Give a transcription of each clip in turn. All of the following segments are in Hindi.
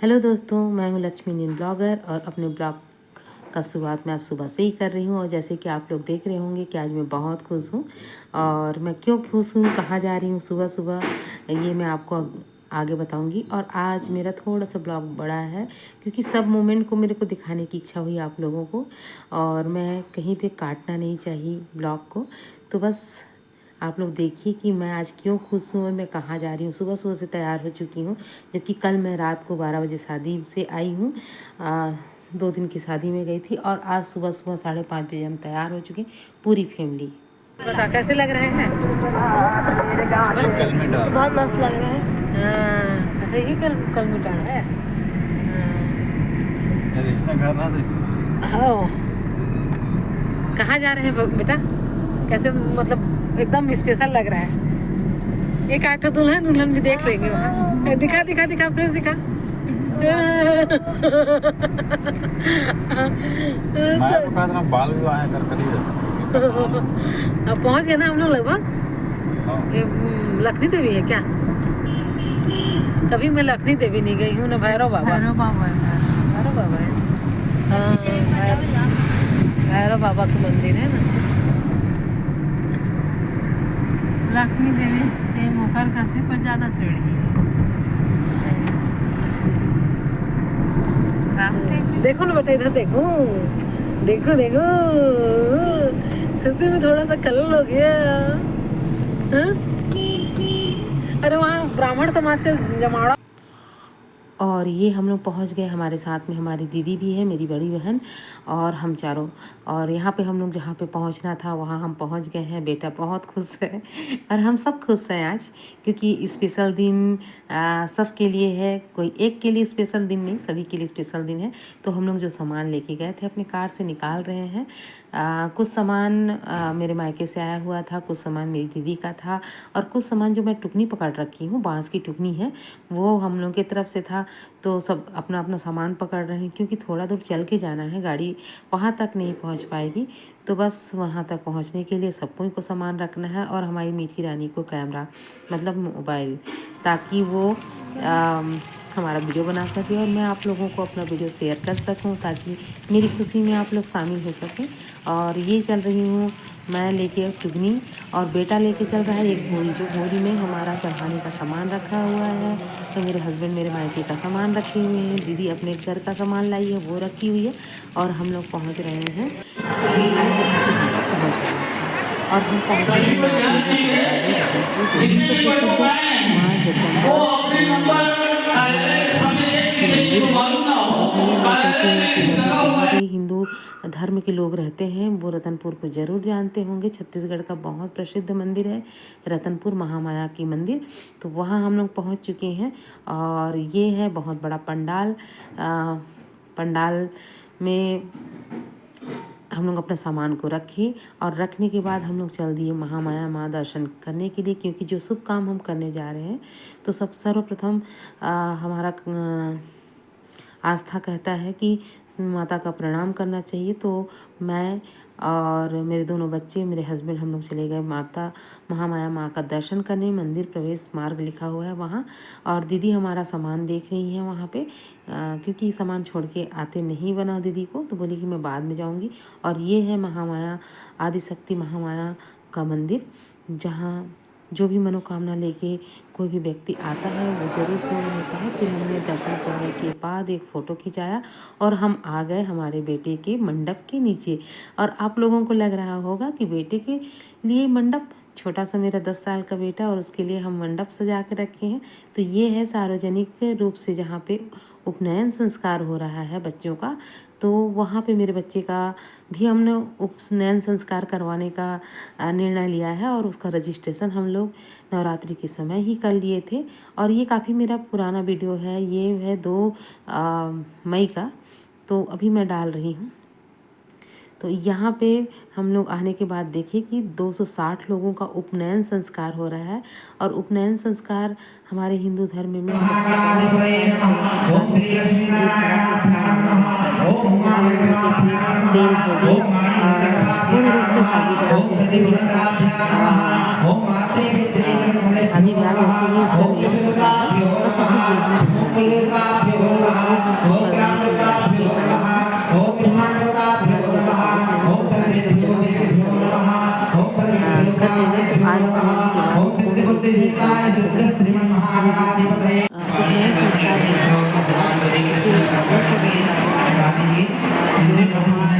हेलो दोस्तों, मैं हूँ लक्ष्मी इंडियन ब्लॉगर और अपने ब्लॉग का शुरुआत मैं आज सुबह से ही कर रही हूँ। और जैसे कि आप लोग देख रहे होंगे कि आज मैं बहुत खुश हूँ। और मैं क्यों खुश हूँ, कहाँ जा रही हूँ सुबह सुबह, ये मैं आपको आगे बताऊंगी। और आज मेरा थोड़ा सा ब्लॉग बड़ा है क्योंकि सब मोमेंट को मेरे को दिखाने की इच्छा हुई आप लोगों को, और मैं कहीं पे काटना नहीं चाहिए ब्लॉग को। तो बस आप लोग देखिए कि मैं आज क्यों खुश हूँ और मैं कहाँ जा रही हूँ। सुबह सुबह से तैयार हो चुकी हूँ, जबकि कल मैं रात को 12 बजे शादी से आई हूँ। 2 दिन की शादी में गई थी और आज सुबह सुबह 5:30 बजे हम तैयार हो चुके, पूरी फैमिली। बता कैसे लग रहे हैं? बहुत मस्त लग रहा है। अच्छा, ये कल मिटान है। हाँ, कहाँ जा रहे हैं बेटा? कैसे, मतलब एकदम स्पेशल लग रहा है। एक 8 दुल्हन भी देख लेंगे वहाँ। दिखा दिखा दिखा, फेस दिखा। बाल भी आया अब पहुँच गए ना हम लोग लगभग। लखनी देवी है क्या? कभी मैं लखनी देवी नहीं गई हूँ ना। भैरव बाबा है। हाँ, भैरव बाबा का मंदिर है ना। लक्ष्मी देवी से मोकर कसे पर ज़्यादा सीढ़ी है। देखो ना बेटा, इधर देखो देखो देखो, खुशी में थोड़ा सा कलर हो गया। हाँ? अरे वहाँ ब्राह्मण समाज का जमावड़ा। और ये हम लोग पहुँच गए, हमारे साथ में हमारी दीदी भी है, मेरी बड़ी बहन, और हम चारों। और यहाँ पे हम लोग जहाँ पे पहुँचना था वहाँ हम पहुँच गए हैं। बेटा बहुत खुश है और हम सब खुश हैं आज, क्योंकि स्पेशल दिन सब के लिए है। कोई एक के लिए स्पेशल दिन नहीं, सभी के लिए स्पेशल दिन है। तो हम लोग जो सामान लेके गए थे अपने कार से निकाल रहे हैं। कुछ सामान मेरे मायके से आया हुआ था, कुछ सामान मेरी दीदी का था, और कुछ सामान जो मैं टुकनी पकड़ रखी हूँ, बांस की टुकनी है, वो हम लोग की तरफ से था। तो सब अपना अपना सामान पकड़ रहे हैं, क्योंकि थोड़ा दूर चल के जाना है, गाड़ी वहाँ तक नहीं पहुँच पाएगी। तो बस वहाँ तक पहुँचने के लिए सबको को सामान रखना है, और हमारी मीठी रानी को कैमरा मतलब मोबाइल, ताकि वो हमारा वीडियो बना सके और मैं आप लोगों को अपना वीडियो शेयर कर सकूं, ताकि मेरी खुशी में आप लोग शामिल हो सकें। और ये चल रही हूँ मैं लेके टुकनी, और बेटा लेके चल रहा है एक बोरी, जो बोरी में हमारा चढ़ाने का सामान रखा हुआ है। तो मेरे हस्बैंड मेरे मायके का सामान रखे हुए हैं, दीदी अपने घर का सामान लाई है वो रखी हुई है, और हम लोग पहुँच रहे हैं। और हम पहुँचे हिंदू धर्म के लोग रहते हैं वो रतनपुर को ज़रूर जानते होंगे। छत्तीसगढ़ का बहुत प्रसिद्ध मंदिर है रतनपुर महामाया की मंदिर। तो वहाँ हम लोग पहुँच चुके हैं, और ये है बहुत बड़ा पंडाल। पंडाल में हम लोग अपने सामान को रखे, और रखने के बाद हम लोग चल दिए महामाया माँ दर्शन करने के लिए, क्योंकि जो शुभ काम हम करने जा रहे हैं तो सब सर्वप्रथम हमारा आस्था कहता है कि माता का प्रणाम करना चाहिए। तो मैं और मेरे दोनों बच्चे, मेरे हस्बैंड, हम लोग चले गए माता महामाया माँ का दर्शन करने। मंदिर प्रवेश मार्ग लिखा हुआ है वहाँ, और दीदी हमारा सामान देख रही हैं वहाँ पे, क्योंकि सामान छोड़ के आते नहीं बना दीदी को, तो बोली कि मैं बाद में जाऊँगी। और ये है महामाया आदिशक्ति महामाया का मंदिर, जहाँ जो भी मनोकामना लेके कोई भी व्यक्ति आता है वो जरूर पूर्ण होता है। फिर हमने दर्शन करने के बाद एक फ़ोटो खिंचाया, और हम आ गए हमारे बेटे के मंडप के नीचे। और आप लोगों को लग रहा होगा कि बेटे के लिए मंडप, छोटा सा मेरा 10 साल का बेटा, और उसके लिए हम मंडप सजा के रखे हैं। तो ये है सार्वजनिक रूप से जहाँ पे उपनयन संस्कार हो रहा है बच्चों का। तो वहाँ पे मेरे बच्चे का भी हमने उपनयन संस्कार करवाने का निर्णय लिया है, और उसका रजिस्ट्रेशन हम लोग नवरात्रि के समय ही कर लिए थे। और ये काफ़ी मेरा पुराना वीडियो है, ये है 2 मई का, तो अभी मैं डाल रही हूँ। तो यहाँ पे हम लोग आने के बाद देखे कि 260 लोगों का उपनयन संस्कार हो रहा है। और उपनयन संस्कार हमारे हिंदू धर्म में तेल होगी, पूर्ण रूप से शादी ब्याह जैसे ही उसका शादी ब्याह जैसे ही उसका नियम होता है, बस इसमें दुल्हन से ये काम करते हैं। उपनयन संस्कार होने के बाद उसे वो सब एक बार तीन नहीं कोई छोड़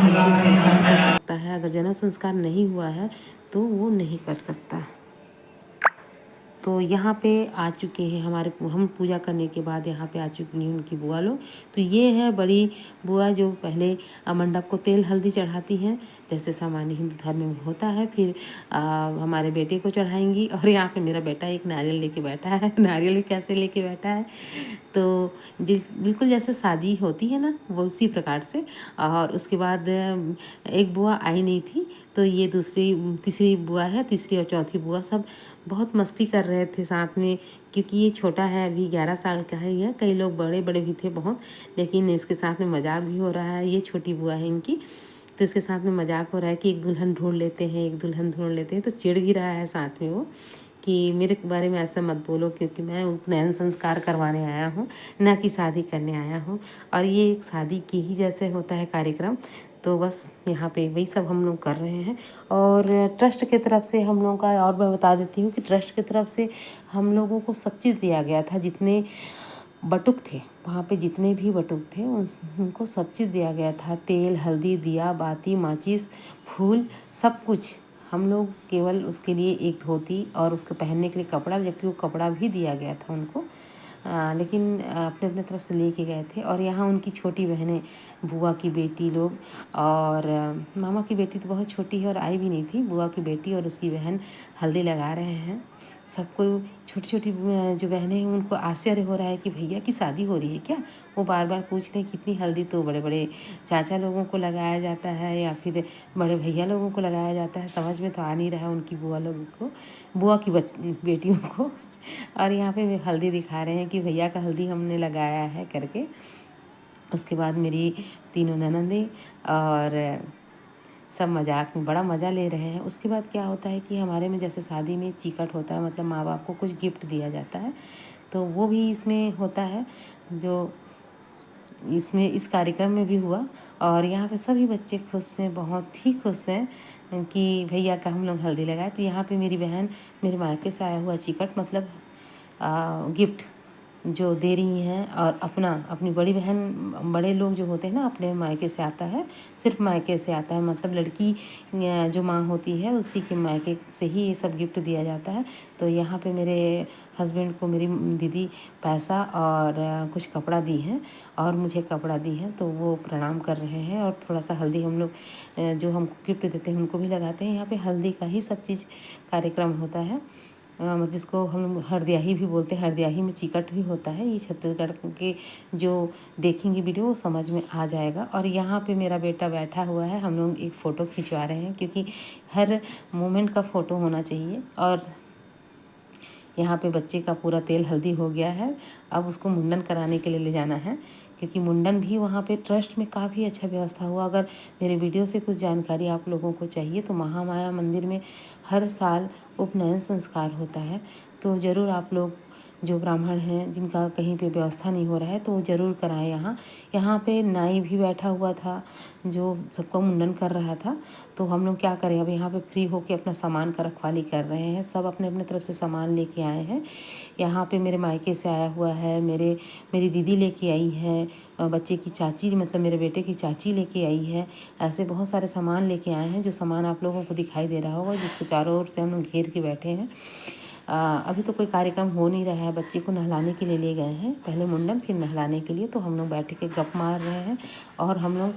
लेता कर सकता है। अगर जनेऊ संस्कार नहीं हुआ है तो वो नहीं कर सकता। तो यहाँ पे आ चुके हैं हम पूजा करने के बाद यहाँ पे आ चुकी हैं उनकी बुआ लोग। तो ये है बड़ी बुआ जो पहले मंडप को तेल हल्दी चढ़ाती हैं, जैसे सामान्य हिंदू धर्म में होता है। फिर हमारे बेटे को चढ़ाएंगी। और यहाँ पे मेरा बेटा एक नारियल लेके बैठा है। नारियल भी कैसे लेके बैठा है, तो बिल्कुल जैसे शादी होती है ना, वो उसी प्रकार से। और उसके बाद एक बुआ आई नहीं थी, तो ये तीसरी बुआ है। तीसरी और चौथी बुआ सब बहुत मस्ती कर रहे थे साथ में, क्योंकि ये छोटा है, अभी 11 साल का है। यह कई लोग बड़े बड़े भी थे बहुत, लेकिन इसके साथ में मजाक भी हो रहा है। ये छोटी बुआ है इनकी, तो इसके साथ में मजाक हो रहा है कि एक दुल्हन ढूंढ लेते हैं, एक दुल्हन ढूंढ लेते हैं। तो चिढ़ भी रहा है साथ में वो कि मेरे बारे में ऐसा मत बोलो, क्योंकि मैं उपनयन संस्कार करवाने आया हूँ, ना कि शादी करने आया हूँ। और ये एक शादी की ही जैसे होता है कार्यक्रम। तो बस यहाँ पे वही सब हम लोग कर रहे हैं। और ट्रस्ट की तरफ से हम लोगों का, और मैं बता देती हूँ कि ट्रस्ट की तरफ से हम लोगों को सब चीज़ दिया गया था। जितने बटुक थे वहाँ पे, जितने भी बटुक थे उनको सब चीज़ दिया गया था। तेल, हल्दी, दिया बाती, माचिस, फूल, सब कुछ। हम लोग केवल उसके लिए एक धोती और उसको पहनने के लिए कपड़ा, जबकि वो कपड़ा भी दिया गया था उनको, लेकिन अपने अपने तरफ से लेके गए थे। और यहाँ उनकी छोटी बहनें, बुआ की बेटी लोग और मामा की बेटी तो बहुत छोटी है और आई भी नहीं थी। बुआ की बेटी और उसकी बहन हल्दी लगा रहे हैं। सबको छोटी छोटी जो बहनें हैं उनको आश्चर्य हो रहा है कि भैया की शादी हो रही है क्या। वो बार बार पूछ रहे हैं कितनी हल्दी। तो बड़े बड़े चाचा लोगों को लगाया जाता है या फिर बड़े भैया लोगों को लगाया जाता है, समझ में तो आ नहीं रहा है उनकी बुआ लोगों को, बुआ की बेटियों को। और यहाँ पे हल्दी दिखा रहे हैं कि भैया का हल्दी हमने लगाया है करके। उसके बाद मेरी तीनों ननंदें और सब मजाक में बड़ा मज़ा ले रहे हैं। उसके बाद क्या होता है कि हमारे में जैसे शादी में चिकट होता है, मतलब माँ बाप को कुछ गिफ्ट दिया जाता है, तो वो भी इसमें होता है, जो इसमें इस कार्यक्रम में भी हुआ। और यहाँ पे सभी बच्चे खुश हैं, बहुत ही खुश हैं कि भैया का हम लोग हल्दी लगाए। तो यहाँ पे मेरी बहन मेरे मायके से आया हुआ चिकट, मतलब गिफ्ट जो दे रही हैं। और अपनी बड़ी बहन, बड़े लोग जो होते हैं ना, अपने मायके से आता है, सिर्फ मायके से आता है, मतलब लड़की जो माँ होती है उसी के मायके से ही ये सब गिफ्ट दिया जाता है। तो यहाँ पे मेरे हस्बैंड को मेरी दीदी पैसा और कुछ कपड़ा दी हैं और मुझे कपड़ा दी है, तो वो प्रणाम कर रहे हैं। और थोड़ा सा हल्दी हम लोग जो हमको गिफ्ट देते हैं उनको भी लगाते हैं। यहाँ पे हल्दी का ही सब चीज़ कार्यक्रम होता है, जिसको हम हरदियाही भी बोलते हैं। हरदियाही में चिकट भी होता है। ये छत्तीसगढ़ के जो देखेंगे वीडियो वो समझ में आ जाएगा। और यहाँ पे मेरा बेटा बैठा हुआ है, हम लोग एक फ़ोटो खिंचवा रहे हैं, क्योंकि हर मोमेंट का फ़ोटो होना चाहिए। और यहाँ पे बच्चे का पूरा तेल हल्दी हो गया है, अब उसको मुंडन कराने के लिए ले जाना है, क्योंकि मुंडन भी वहाँ पे ट्रस्ट में काफ़ी अच्छा व्यवस्था हुआ। अगर मेरे वीडियो से कुछ जानकारी आप लोगों को चाहिए तो महामाया मंदिर में हर साल उपनयन संस्कार होता है। तो ज़रूर आप लोग जो ब्राह्मण हैं जिनका कहीं पे व्यवस्था नहीं हो रहा है तो वो ज़रूर कराएं। यहाँ पे नाई भी बैठा हुआ था जो सबको मुंडन कर रहा था। तो हम लोग क्या करें, अब यहाँ पे फ्री होके अपना सामान का रखवाली कर रहे हैं। सब अपने अपने तरफ से सामान लेके आए हैं। यहाँ पे मेरे मायके से आया हुआ है, मेरी दीदी लेके आई है, बच्चे की चाची, मतलब मेरे बेटे की चाची लेके आई है। ऐसे बहुत सारे सामान लेके आए हैं, जो सामान आप लोगों को दिखाई दे रहा होगा, जिसको चारों ओर से हम लोग घेर के बैठे हैं। अभी तो कोई कार्यक्रम हो नहीं रहा है, बच्चे को नहलाने के लिए ले गए हैं, पहले मुंडन फिर नहलाने के लिए। तो हम लोग बैठ के गप मार रहे हैं और हम लोग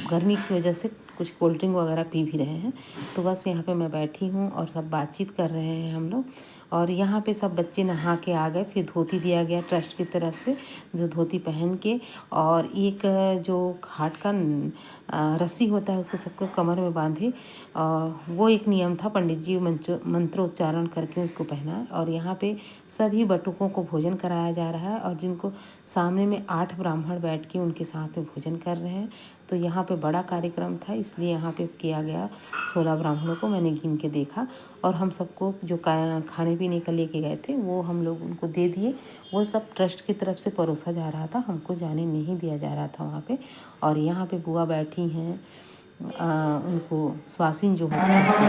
गर्मी की वजह से कुछ कोल्ड ड्रिंक वगैरह पी भी रहे हैं। तो बस यहाँ पे मैं बैठी हूँ और सब बातचीत कर रहे हैं हम लोग। और यहाँ पे सब बच्चे नहा के आ गए, फिर धोती दिया गया ट्रस्ट की तरफ से, जो धोती पहन के, और एक जो घाट का रस्सी होता है उसको सबको कमर में बांधे। वो एक नियम था, पंडित जी मंत्रोच्चारण करके उसको पहनाए। और यहाँ पे सभी बटुकों को भोजन कराया जा रहा है, और जिनको सामने में 8 ब्राह्मण बैठ के उनके साथ में भोजन कर रहे हैं। तो यहाँ पे बड़ा कार्यक्रम था, इसलिए यहाँ पे किया गया। 16 ब्राह्मणों को मैंने गिन के देखा और हम सबको जो खाने पीने का लेके गए थे वो हम लोग उनको दे दिए। वो सब ट्रस्ट की तरफ से परोसा जा रहा था, हमको जाने नहीं दिया जा रहा था वहाँ पे। और यहाँ पे बुआ बैठी हैं, उनको स्वासिन जो होता है यहाँ पे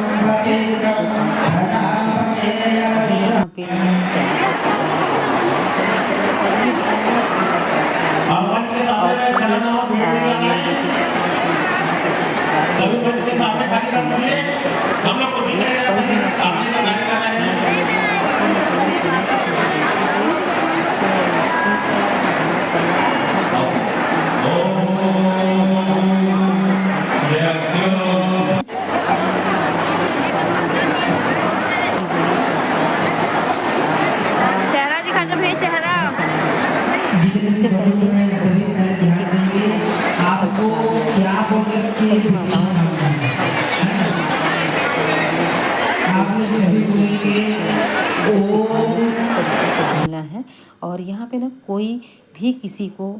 सभी बच्चे के सामने खाली कर दीजिए। हम लोग को दिख रहा है सामने से गाड़ी करना है। चेहरा दिखा दो भाई, चेहरा। उससे पहले आपको क्या बोलना है। और यहाँ पे ना कोई भी किसी को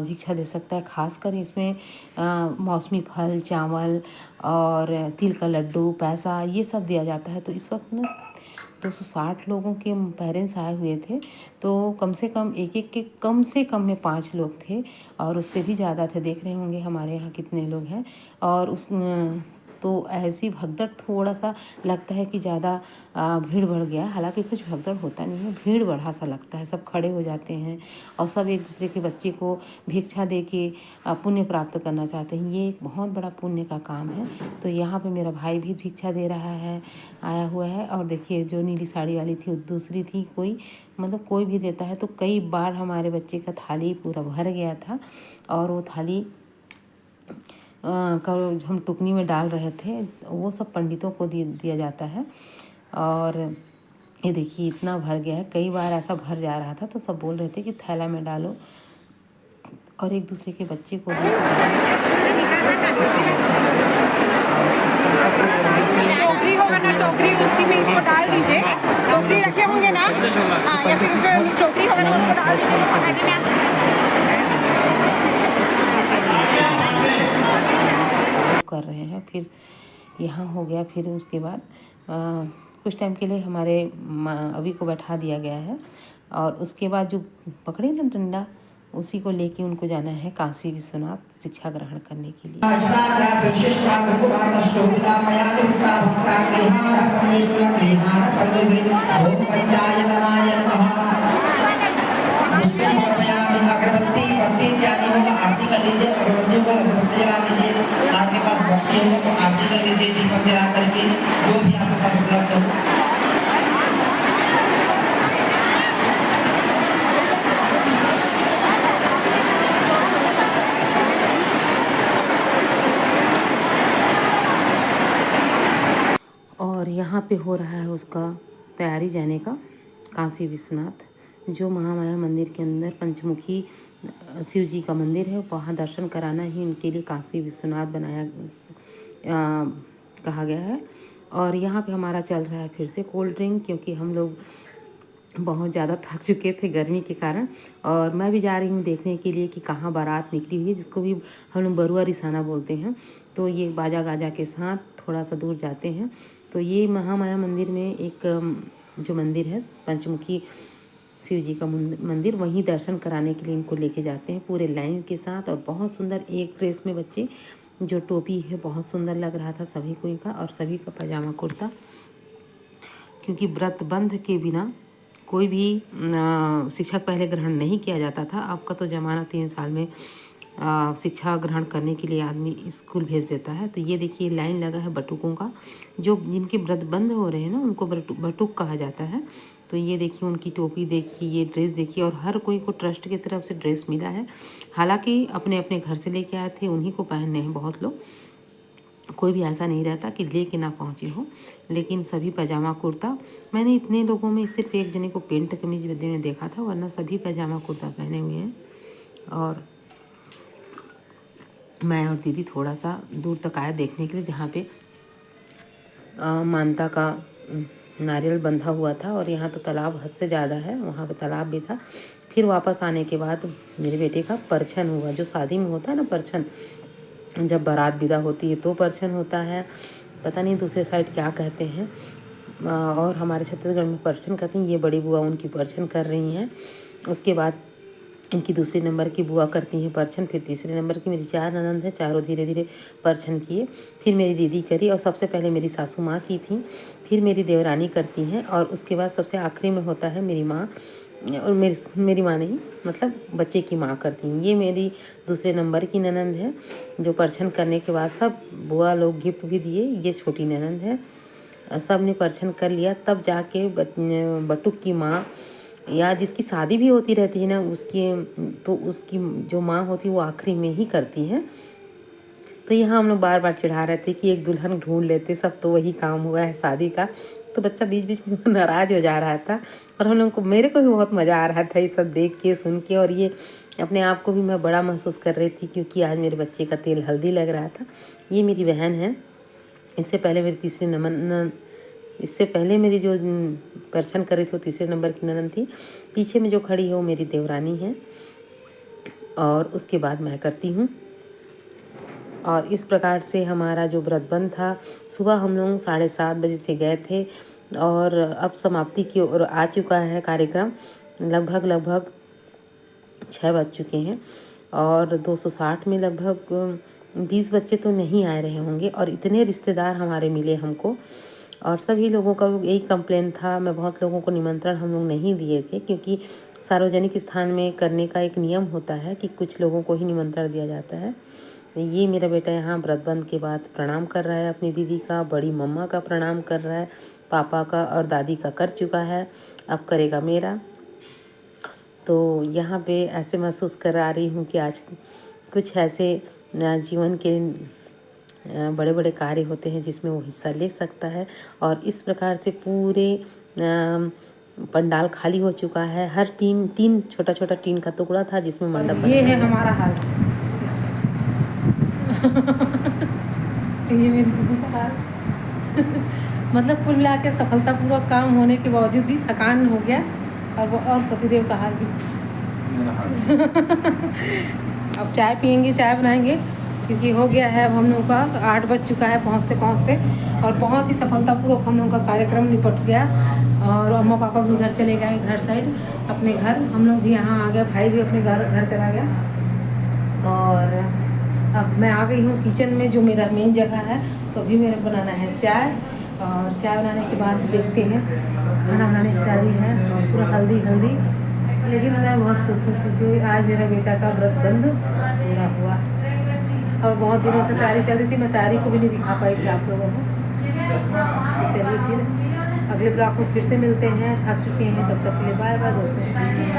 भिक्षा दे सकता है, खासकर इसमें मौसमी फल, चावल और तिल का लड्डू, पैसा, ये सब दिया जाता है। तो इस वक्त ना 260 लोगों के पेरेंट्स आए हुए थे, तो कम से कम एक के कम से कम में 5 लोग थे और उससे भी ज़्यादा थे। देख रहे होंगे हमारे यहाँ कितने लोग हैं। और उस तो ऐसी भगदड़, थोड़ा सा लगता है कि ज़्यादा भीड़ बढ़ गया, हालांकि कुछ भगदड़ होता नहीं है, भीड़ बढ़ा सा लगता है। सब खड़े हो जाते हैं और सब एक दूसरे के बच्चे को भिक्षा दे के पुण्य प्राप्त करना चाहते हैं। ये एक बहुत बड़ा पुण्य का काम है। तो यहाँ पे मेरा भाई भी भिक्षा दे रहा है, आया हुआ है। और देखिए जो नीली साड़ी वाली थी वो दूसरी थी, कोई मतलब कोई भी देता है। तो कई बार हमारे बच्चे का थाली पूरा भर गया था और वो थाली का हम टुकनी में डाल रहे थे, वो सब पंडितों को दिया जाता है। और ये देखिए इतना भर गया है, कई बार ऐसा भर जा रहा था तो सब बोल रहे थे कि थैला में डालो और एक दूसरे के बच्चे को टोकरी होगा ना, टोकरी उसी में इसको डाल दीजिए। टोकरी रखे होंगे ना, हाँ, या फिर टोकरी होगा ना उसको डाल दीजिए, तो पकड़ने में आसान कर रहे हैं। फिर यहाँ हो गया। फिर उसके बाद कुछ टाइम के लिए हमारे अभी को बैठा दिया गया है और उसके बाद जो पकड़े ना डंडा, उसी को लेके उनको जाना है काशी विश्वनाथ शिक्षा ग्रहण करने के लिए। आरती कर लीजिए, अगरबत्ती को अगरबत्ती जला लीजिए। आपके पास भक्ति होगा तो आरती कर लीजिए, दीपक जला करके, जो भी आपके पास उपलब्ध हो। और यहाँ पे हो रहा है उसका तैयारी जाने का, काशी विश्वनाथ, जो महामाया मंदिर के अंदर पंचमुखी शिव जी का मंदिर है, वहाँ दर्शन कराना ही इनके लिए काशी विश्वनाथ कहा गया है। और यहाँ पे हमारा चल रहा है फिर से कोल्ड ड्रिंक, क्योंकि हम लोग बहुत ज़्यादा थक चुके थे गर्मी के कारण। और मैं भी जा रही हूँ देखने के लिए कि कहाँ बारात निकली हुई है, जिसको भी हम लोग बरुआ रिसाना बोलते हैं। तो ये बाजा गाजा के साथ थोड़ा सा दूर जाते हैं। तो ये महामाया मंदिर में एक जो मंदिर है पंचमुखी शिव जी का मंदिर, वहीं दर्शन कराने के लिए इनको लेके जाते हैं पूरे लाइन के साथ। और बहुत सुंदर एक ड्रेस में बच्चे, जो टोपी है बहुत सुंदर लग रहा था सभी को इनका, और सभी का पजामा कुर्ता, क्योंकि व्रत बंध के बिना कोई भी शिक्षा पहले ग्रहण नहीं किया जाता था। आपका तो ज़माना 3 साल में शिक्षा ग्रहण करने के लिए आदमी स्कूल भेज देता है। तो ये देखिए लाइन लगा है बटुकों का, जो जिनके व्रत बंद हो रहे हैं ना उनको बटुक कहा जाता है। तो ये देखिए उनकी टोपी देखिए, ये ड्रेस देखिए, और हर कोई को ट्रस्ट की तरफ से ड्रेस मिला है। हालांकि अपने अपने घर से लेके आए थे, उन्हीं को पहनने हैं बहुत लोग, कोई भी ऐसा नहीं रहता कि ले के ना पहुँचे हो, लेकिन सभी पजामा कुर्ता। मैंने इतने लोगों में सिर्फ एक जने को पेंट कमीज में देखा था, वरना सभी पजामा कुर्ता पहने हुए हैं। और मैं और दीदी थोड़ा सा दूर तक आया देखने के लिए, जहाँ पे मानता का नारियल बंधा हुआ था। और यहाँ तो तालाब हद से ज़्यादा है, वहाँ पे तालाब भी था। फिर वापस आने के बाद मेरे बेटे का परछन हुआ, जो शादी में होता है ना परछन, जब बारात विदा होती है तो परछन होता है, पता नहीं दूसरे साइड क्या कहते हैं। और हमारे छत्तीसगढ़ में परछन कहते हैं। ये बड़ी बुआ उनकी परछन कर रही हैं। उसके बाद इनकी दूसरी नंबर की बुआ करती हैं परछन, फिर तीसरे नंबर की मेरी 4 ननंद है, चारों धीरे धीरे परछन किए। फिर मेरी दीदी करी और सबसे पहले मेरी सासू माँ की थी, फिर मेरी देवरानी करती हैं और उसके बाद सबसे आखिरी में होता है मेरी माँ। और मेरी माँ नहीं, मतलब बच्चे की माँ करती हैं। ये मेरी दूसरे नंबर की ननंद है जो परछन करने के बाद सब बुआ लोग गिफ्ट भी दिए। ये छोटी ननंद है, सब ने परछन कर लिया तब जाके बटुक की माँ या जिसकी शादी भी होती रहती है ना उसकी जो माँ होती है वो आखिरी में ही करती है। तो यहाँ हम लोग बार बार चिढ़ा रहे थे कि एक दुल्हन ढूंढ लेते, सब तो वही काम हुआ है शादी का। तो बच्चा बीच बीच में नाराज़ हो जा रहा था और हम लोग को, मेरे को भी बहुत मज़ा आ रहा था ये सब देख के सुन के। और ये अपने आप को भी मैं बड़ा महसूस कर रही थी क्योंकि आज मेरे बच्चे का तेल हल्दी लग रहा था। ये मेरी बहन है, इससे पहले मेरी जो परछन कर रही थी वो तीसरे नंबर की ननद थी। पीछे में जो खड़ी है वो मेरी देवरानी है और उसके बाद मैं करती हूँ। और इस प्रकार से हमारा जो व्रतबंध था, सुबह हम लोग 7:30 बजे से गए थे और अब समाप्ति की ओर आ चुका है कार्यक्रम। लगभग 6 बज चुके हैं और 260 में लगभग 20 बच्चे तो नहीं आ रहे होंगे और इतने रिश्तेदार हमारे मिले हमको। और सभी लोगों का यही कंप्लेन था। मैं बहुत लोगों को निमंत्रण हम लोग नहीं दिए थे क्योंकि सार्वजनिक स्थान में करने का एक नियम होता है कि कुछ लोगों को ही निमंत्रण दिया जाता है। ये मेरा बेटा यहाँ व्रतबंध के बाद प्रणाम कर रहा है अपनी दीदी का, बड़ी मम्मा का प्रणाम कर रहा है, पापा का और दादी का कर चुका है, अब करेगा मेरा। तो यहाँ पे ऐसे महसूस करा रही हूँ कि आज कुछ ऐसे जीवन के बड़े बड़े कार्य होते हैं जिसमें वो हिस्सा ले सकता है। और इस प्रकार से पूरे पंडाल खाली हो चुका है। हर तीन छोटा छोटा टीन का टुकड़ा था जिसमें मंडप। ये है हमारा हाल। ये मेरी दीदी का हाल। मतलब कुल मिला के सफलतापूर्वक काम होने के बावजूद भी थकान हो गया और पतिदेव का हाल भी। अब चाय पियेंगे, चाय बनाएंगे क्योंकि हो गया है अब हम लोग का 8 बज चुका है पहुँचते और बहुत ही सफलतापूर्वक हम लोग का कार्यक्रम निपट गया। और अम्मा पापा भी उधर चले गए घर साइड अपने घर, हम लोग भी यहाँ आ गए, भाई भी अपने घर चला गया। और अब मैं आ गई हूँ किचन में जो मेरा मेन जगह है। तो अभी मेरे बनाना है चाय और चाय बनाने के बाद देखते हैं खाना बनाने की तैयारी है और पूरा हल्दी। लेकिन मैं बहुत खुश हूँ क्योंकि आज मेरा बेटा का व्रतबंध पूरा हुआ और बहुत दिनों से तैयारी चल रही थी। मैं तैयारी को भी नहीं दिखा पाई थी आप लोगों को। तो चलिए फिर अगले ब्लॉग में फिर से मिलते हैं। थक चुके हैं, तब तक के लिए बाय बाय दोस्तों।